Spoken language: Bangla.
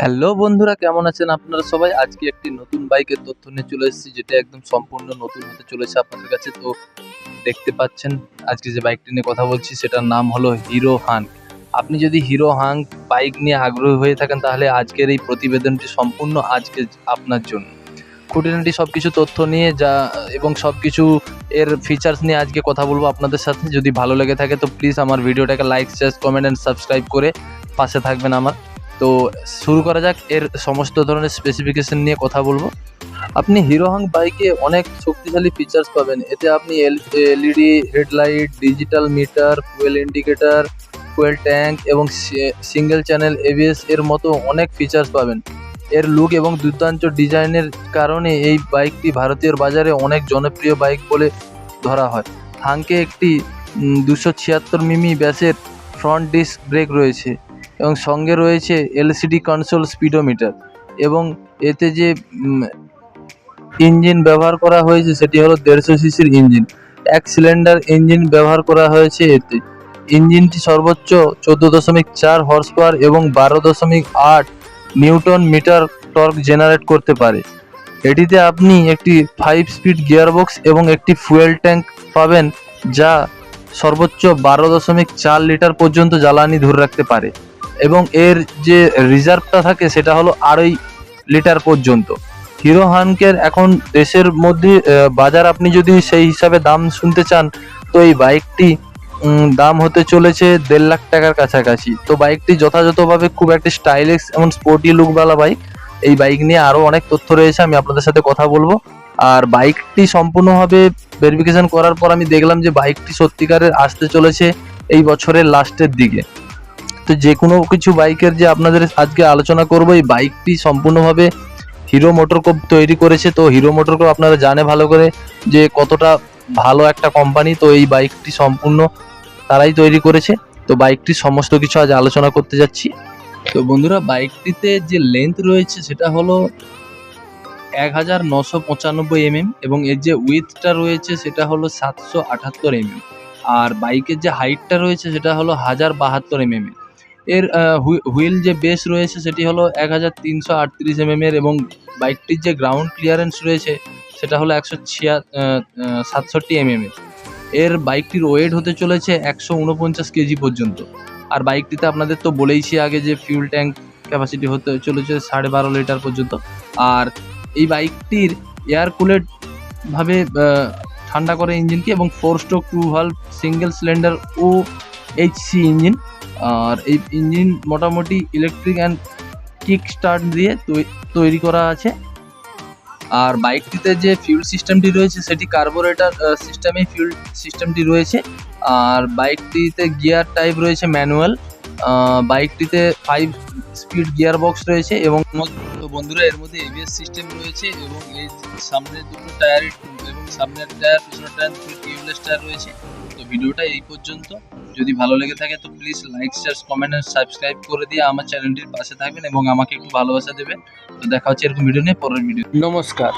হ্যালো বন্ধুরা, কেমন আছেন আপনারা সবাই? আজকে একটি নতুন বাইকের তথ্য নিয়ে চলে এসেছি, যেটা একদম সম্পূর্ণ নতুন হতে চলেছে আপনাদের কাছে। তো দেখতে পাচ্ছেন আজকে যে বাইকটি নিয়ে কথা বলছি সেটার নাম হলো হিরো হাঙ্ক। আপনি যদি হিরো হাঙ্ক বাইক নিয়ে আগ্রহী হয়ে থাকেন তাহলে আজকের এই প্রতিবেদনটি সম্পূর্ণ আজকে আপনার জন্য। খুঁটিনাটি সবকিছু তথ্য নিয়ে এবং সবকিছু এর ফিচার্স নিয়ে আজকে কথা বলবো আপনাদের সাথে। যদি ভালো লেগে থাকে তো প্লিজ আমার ভিডিওটাকে like, share, comment and subscribe করে পাশে থাকবেন আমার। তো শুরু করা যাক। এর সমস্ত ধরনের স্পেসিফিকেশন নিয়ে কথা বলবো। আপনি হিরো হাঙ্ক বাইকে অনেক শক্তিশালী ফিচার্স পাবেন। এতে আপনি LED headlight, digital meter, fuel indicator, fuel tank এবং সিঙ্গেল চ্যানেল এবিএস এর মতো অনেক ফিচার্স পাবেন। এর লুক এবং দুর্দান্ত ডিজাইনের কারণে এই বাইকটি ভারতীয় বাজারে অনেক জনপ্রিয় বাইক বলে ধরা হয়। হাঙ্কে একটি 276 মিমি ব্যাসের ফ্রন্ট ডিস্ক ব্রেক রয়েছে এবং সঙ্গে রয়েছে এলসিডি কনসোল স্পিডোমিটার। এবং এতে যে ইঞ্জিন ব্যবহার করা হয়েছে সেটি হলো 150 সিসির ইঞ্জিন। এক সিলিন্ডার ইঞ্জিন ব্যবহার করা হয়েছে এতে। ইঞ্জিনটি সর্বোচ্চ 14.4 হর্স পাওয়ার এবং 12.8 নিউটন মিটার টর্ক জেনারেট করতে পারে। এটিতে আপনি একটি 5 স্পিড গিয়ারবক্স এবং একটি ফুয়েল ট্যাঙ্ক পাবেন, যা সর্বোচ্চ 12.4 লিটার পর্যন্ত জ্বালানি ধরে রাখতে পারে এবং এর যে রিজার্ভটা থাকে সেটা হলো 2.5 লিটার পর্যন্ত। হিরো হাঙ্কের এখন দেশের মধ্যে বাজার, আপনি যদি সেই হিসাবে দাম শুনতে চান তো এই বাইকটি দাম হতে চলেছে 1.5 লাখ টাকার কাছাকাছি। তো বাইকটি যথাযথভাবে খুব একটা স্টাইলিশ এবং স্পোর্টি লুকওয়ালা বাইক। এই বাইক নিয়ে আরও অনেক তথ্য রয়েছে, আমি আপনাদের সাথে কথা বলবো। আর বাইকটি সম্পূর্ণভাবে ভেরিফিকেশন করার পর আমি দেখলাম যে বাইকটি সত্যিকারের আসতে চলেছে এই বছরের লাস্টের দিকে। তো যে কোনো কিছু বাইকের যে আপনাদের আজকে আলোচনা করব, এই বাইকটি সম্পূর্ণভাবে হিরো মোটরকপ তৈরি করেছে। তো হিরো মোটরকপ আপনারা জানে ভালো করে যে কতটা ভালো একটা কোম্পানি। তো এই বাইকটি সম্পূর্ণ তারাই তৈরি করেছে। তো বাইকটির সমস্ত কিছু আজ আলোচনা করতে যাচ্ছি। তো বন্ধুরা, বাইকটিতে যে লেন্থ রয়েছে সেটা হলো 1995 mm এবং এর যে উইথটা রয়েছে সেটা হলো 778 mm। আর বাইকের যে হাইটটা রয়েছে সেটা হলো 1072 mm। এর হুইল যে বেস রয়েছে সেটি হলো 1338 mm এর এবং বাইকটির যে গ্রাউন্ড ক্লিয়ারেন্স রয়েছে সেটা হলো 167 mm এর। এর বাইকটির ওয়েট হতে চলেছে 149 কেজি পর্যন্ত। আর বাইকটিতে আপনাদের তো বলেইছি আগে যে ফিউল ট্যাঙ্ক ক্যাপাসিটি হতে চলেছে 12.5 লিটার পর্যন্ত। আর এই বাইকটির এয়ার কুলেড ভাবে ঠান্ডা করে ইঞ্জিনকে এবং 4 স্ট্রোক 2 ভালভ সিঙ্গেল সিলিন্ডার ও এইচসি ইঞ্জিন। আর এই ইঞ্জিন মোটামুটি ইলেকট্রিক অ্যান্ড কিক স্টার্ট দিয়ে তৈরি করা আছে। আর বাইকটিতে যে ফিউল সিস্টেমটি রয়েছে সেটি কার্বোরেটর সিস্টেমেই ফিউল সিস্টেমটি রয়েছে। আর বাইকটিতে গিয়ার টাইপ রয়েছে ম্যানুয়াল। বাইকটিতে 5 স্পিড গিয়ার বক্স রয়েছে এবং তো বন্ধুরা, এর মধ্যে এবিএস সিস্টেম রয়েছে এবং এর সামনের দুটো টায়ার এবং সামনের টায়ার পিছনের টায়ার দুটো টিউবলেস টায়ার রয়েছে। তো ভিডিওটা এই পর্যন্ত। যদি ভালো লেগে থাকে তো প্লিজ লাইক, শেয়ার, কমেন্ট আর সাবস্ক্রাইব করে দিয়ে আমার চ্যানেলটির পাশে থাকবেন এবং আমাকে একটু ভালোবাসা দেবেন। তো দেখা হচ্ছে এরকম ভিডিও নিয়ে পরের ভিডিও। নমস্কার।